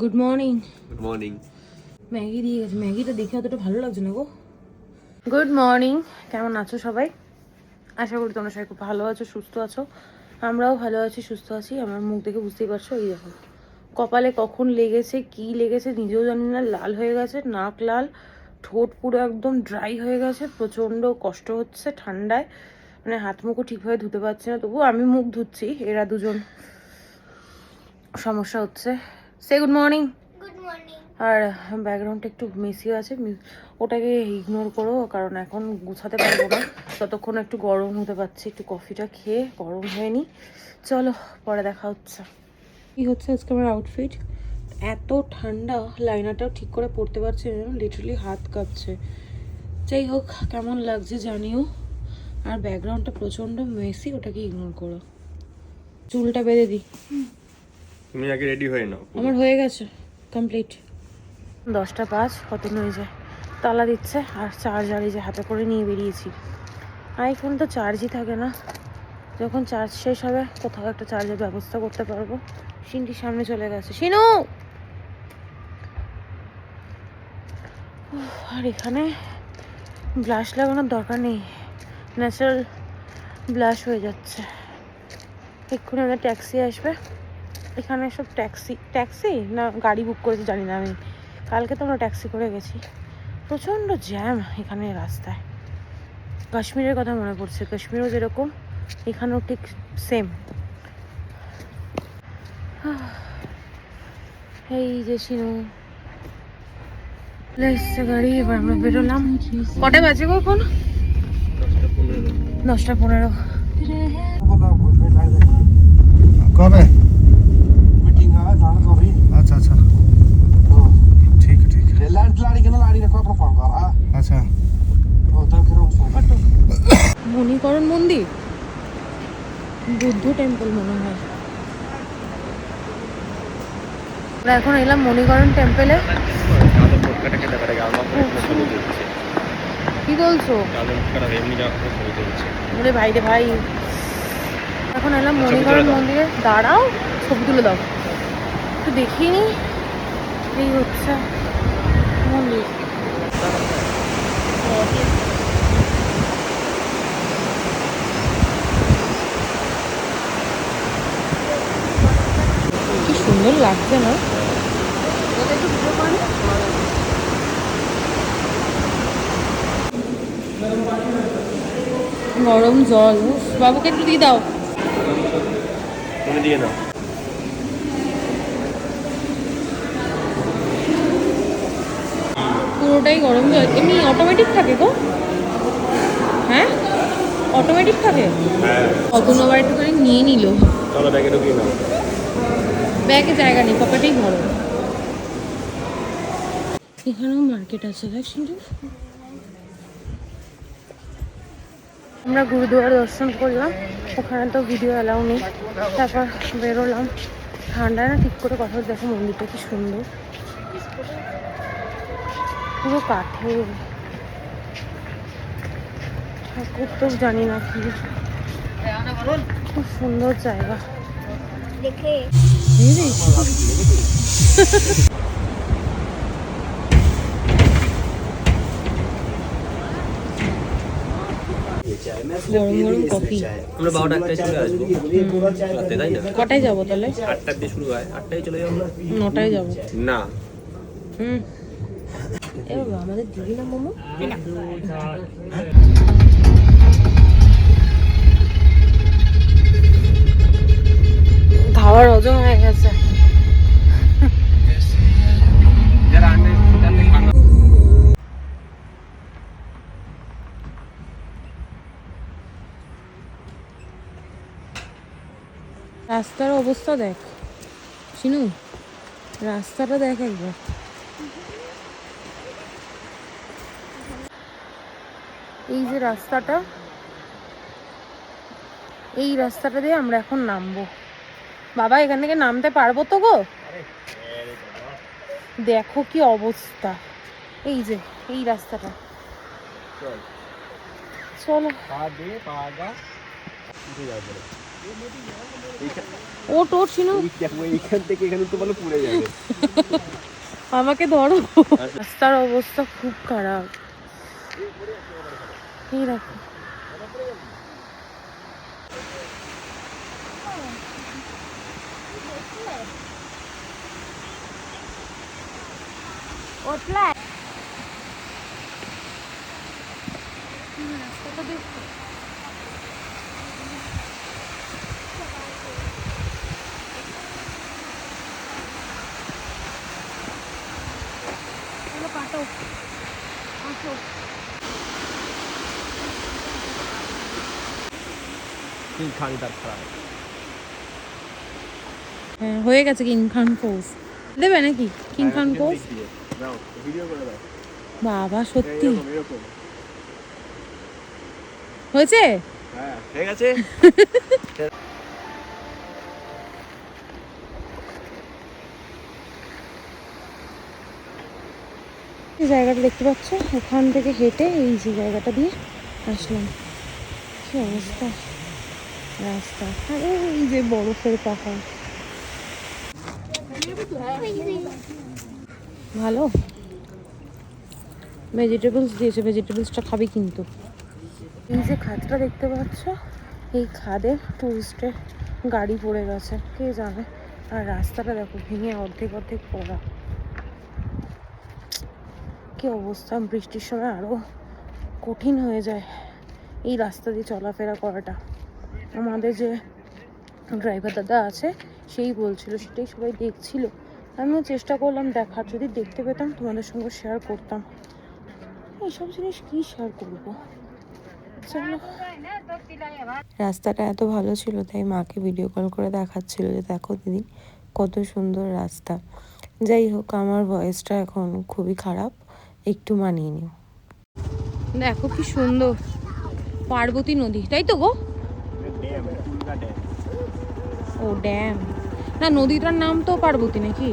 Good morning. Good morning. Maggi দিয়ে গেছে, ম্যাগিটা দেখে অতটা ভালো লাগছে না গো। গুড মর্নিং, কেমন আছো সবাই? আশা করি তোমরা সবাই খুব ভালো আছো, সুস্থ আছো। আমরাও ভালো আছি, সুস্থ আছি। আমার মুখ দেখে বুঝতেই পারছো, এই দেখো কপালে কখন লেগেছে, কি লেগেছে নিজেও জানি না। লাল হয়ে গেছে, নাক লাল, ঠোঁট পুরো একদম ড্রাই হয়ে গেছে, প্রচণ্ড কষ্ট হচ্ছে ঠান্ডায়। মানে হাত মুখও ঠিকভাবে ধুতে পারছি না, তবুও আমি মুখ ধুচ্ছি, এরা দুজন সমস্যা হচ্ছে। সে গুড মর্নিং। আর ব্যাকগ্রাউন্ডটা একটু মেসি আছে, ওটাকে ইগনোর করো, কারণ এখন গুছাতে পারবো না ততক্ষণ একটু গরম হতে পারছি। একটু কফিটা খেয়ে গরম হয়ে নি, চলো পরে দেখা হচ্ছে। কি হচ্ছে আজকে আমার আউটফিট, এত ঠান্ডা লাইনারটাও ঠিক করে পরতে পারছি না, লিটারালি হাত কাঁপছে। যাই হোক, কেমন লাগছে জানিও। আর ব্যাকগ্রাউন্ডটা প্রচণ্ড মেসি, ওটাকে ইগনোর করো। চুলটা বেঁধে দিই। তুমি আগে রেডি হয়ে নাও। আমার হয়ে গেছে, কমপ্লিট। 10টা 5 কত হয়ে যায়, তালা দিচ্ছে। আর চার্জার এই যে হাতে করে নিয়ে বেরিয়েছি। আইফোন তো চার্জই থাকে না, যখন চার্জ শেষ হবে কোথাও একটা চার্জের ব্যবস্থা করতে পারবো। সিনটির সামনে চলে গেছে, শিনু। আর এখানে ব্লাশ লাগানোর দরকার নেই, ন্যাচারাল ব্লাশ হয়ে যাচ্ছে। এক্ষুনি আমাদের ট্যাক্সি আসবে। এখানে সব ট্যাক্সি না গাড়ি বুক করেছি জানি না আমি, কালকে তো আমরা ট্যাক্সি করে গেছি। প্রচণ্ড জ্যাম এখানে রাস্তায়। কাশ্মীরের কথা মনে পড়ছে, কাশ্মীরও যেরকম এখানেও ঠিক সেম। এই যে শিনু এসছে গাড়ি, এবার আমরা বেরোলাম। কটায় বাজে গো এখন? 10টা 15। कब है मीटिंग है जाना तो रही। अच्छा अच्छा ठीक है ठीक है लाड़ी के ना लाड़ी रखो अपना फोन कर। हां अच्छा ओ तो फिर মণিকরণ মন্দির, বুদ্ধ টেম্পল মনে হয়। আমরা এখন এলাম মণিকরণ টেম্পলে। কি বলছো? বলে ভাই রে ভাই, এখন এলাম মণিকরণ মন্দিরে। দাঁড়াও, ছবি তুলে দাও, একটু দেখিয়ে নি। এই হচ্ছে মন্দির। কি সুন্দর লাগছে না? গরম জল, বাবুকে একটু দিয়ে দাও। তুমি দিয়ে দাও। পুরোটাই গরম জল। এমনি অটোমেটিক থাকে গো? হ্যাঁ অটোমেটিক থাকে। অতনু আবার একটু করে নিয়ে নিল। চলো ব্যাগে ঢুকিয়ে নাও। ব্যাগে জায়গা নেই, পকেটেই ভরো। এখানেও মার্কেট আছে দেখ শুধু। আমরা গুরুদুয়ারা দর্শন করলাম, ওখানে তো ভিডিও অ্যালাউ নেই। তারপর বেরোলাম, ঠান্ডায় না ঠিক করে কথা দেখো। মন্দিরটা কি সুন্দর, পুরো কাঠের। ঠাকুর তো জানি না কি, খুব সুন্দর জায়গা। গরম গরম কফি। আমরা 12টায় চলে আসবো রাতে, তাই না? কটায় যাবো তাহলে? 8টার দিয়ে শুরু হয়, 8টায় চলে যাবো। 9টায় যাবো না আমাদের দিবি না মোমো? খাওয়ার হজম হয়ে গেছে। রাস্তার অবস্থা দেখ শিনু, রাস্তাটা দেখ একবার। এই যে রাস্তাটা, এই রাস্তাটা দিয়ে আমরা এখন নামবো। বাবা এখান থেকে নামতে পারবো তো গো? দেখো কি অবস্থা। এই যে এই রাস্তাটা, চলো। ওট ওট শিনু, দেখো এইখান থেকে এখানে তো বলো পুড়ে যাবে। আমাকে ধরো। রাস্তার অবস্থা খুব খারাপ। এই দেখো রাস্তাটা দেখো। কাটো আসো। হ্যাঁ হয়ে গেছে কিং খান পোজ দেবে নাকি? কিং খান পোজ বাবা সত্যি হয়েছে। হ্যাঁ হয়ে গেছে। এই জায়গাটা দেখতে পাচ্ছ, ওখান থেকে হেঁটে এই যে জায়গাটা দিয়ে আসলাম। কি অবস্থা রাস্তা, আর এই যে বরফের পাহাড়। ভালো ভেজিটেবলস দিয়েছে, ভেজিটেবলসটা খাবি কিন্তু। এই যে খাদটা দেখতে পাচ্ছ, এই খাদে টুরিস্টের গাড়ি পড়ে গেছে কে জানে। আর রাস্তাটা দেখো ভেঙে অর্ধেক অর্ধেক পড়া। কি অবস্থা, বৃষ্টির সময় আরো কঠিন হয়ে যায় এই রাস্তা দিয়ে চলাফেরা করাটা। আমাদের যে ড্রাইভার দাদা আছে সেই বলছিল, সেটাই সবাই দেখছিল। আমিও চেষ্টা করলাম দেখার, যদি দেখতে পেতাম তোমাদের সঙ্গে শেয়ার করতাম। এইসব জিনিস কি শেয়ার করবো। রাস্তাটা এত ভালো ছিল তাই মাকে ভিডিও কল করে দেখাচ্ছিল যে দেখো দিদি কত সুন্দর রাস্তা। যাই হোক, আমার ভয়েসটা এখন খুবই খারাপ, একটু মানিয়ে নিও। দেখো কি সুন্দর পার্বতী নদী, তাই তো গো? ও ড্যাম না, নদীটার নাম তো পার্বতী নাকি?